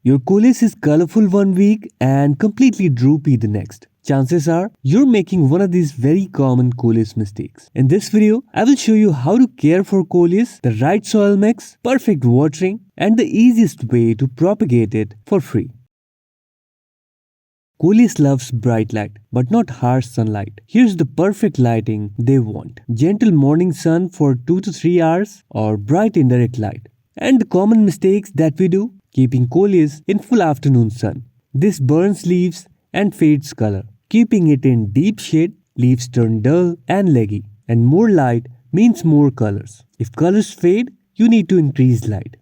Your Coleus is colorful one week and completely droopy the next. Chances are you're making one of these very common Coleus mistakes. In this video, I will show you how to care for Coleus, the right soil mix, perfect watering, and the easiest way to propagate it for free. Coleus loves bright light, but not harsh sunlight. Here's the perfect lighting they want. Gentle morning sun for 2 to 3 hours or bright indirect light. And the common mistakes that we do, keeping Coleus in full afternoon sun. This burns leaves and fades color. Keeping it in deep shade, leaves turn dull and leggy. And more light means more colors. If colors fade, you need to increase light.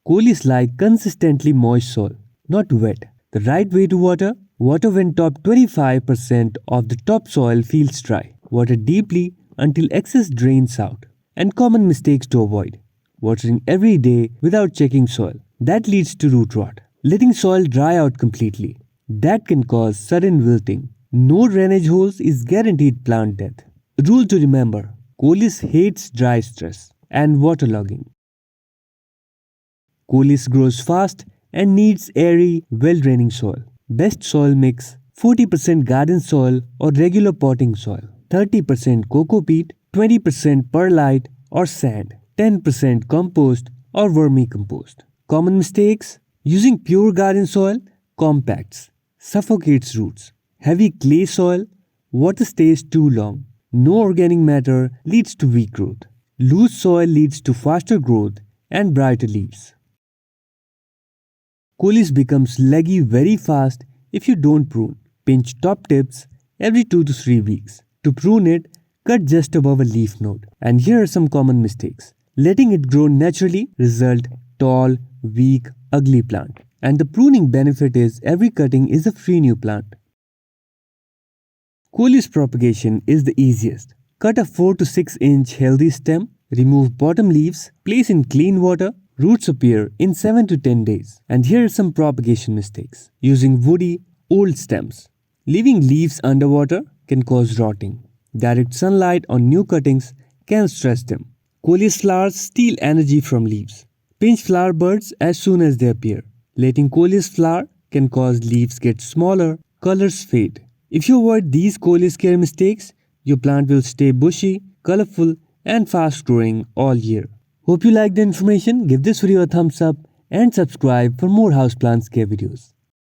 Coleus like consistently moist soil, not wet. The right way to water when top 25% of the topsoil feels dry. Water deeply until excess drains out. And common mistakes to avoid. Watering every day without checking soil. That leads to root rot. Letting soil dry out completely. That can cause sudden wilting. No drainage holes is guaranteed plant death. Rule to remember. Coleus hates dry stress and waterlogging. Coleus grows fast and needs airy, well-draining soil. Best soil mix: 40% garden soil or regular potting soil, 30% coco peat, 20% perlite or sand, 10% compost or vermicompost. Common mistakes: using pure garden soil compacts, suffocates roots. Heavy clay soil, water stays too long. No organic matter leads to weak growth. Loose soil leads to faster growth and brighter leaves. Coleus becomes leggy very fast if you don't prune. Pinch top tips every 2 to 3 weeks. To prune it, cut just above a leaf node. And here are some common mistakes. Letting it grow naturally result tall, weak, ugly plant. And the pruning benefit is every cutting is a free new plant. Coleus propagation is the easiest. Cut a 4 to 6 inch healthy stem, remove bottom leaves, place in clean water. Roots appear in 7 to 10 days. And here are some propagation mistakes. Using woody, old stems. Leaving leaves underwater can cause rotting. Direct sunlight on new cuttings can stress them. Coleus flowers steal energy from leaves. Pinch flower buds as soon as they appear. Letting Coleus flower can cause leaves get smaller, colors fade. If you avoid these Coleus care mistakes, your plant will stay bushy, colorful, and fast growing all year. Hope you liked the information. Give this video a thumbs up and subscribe for more houseplants care videos.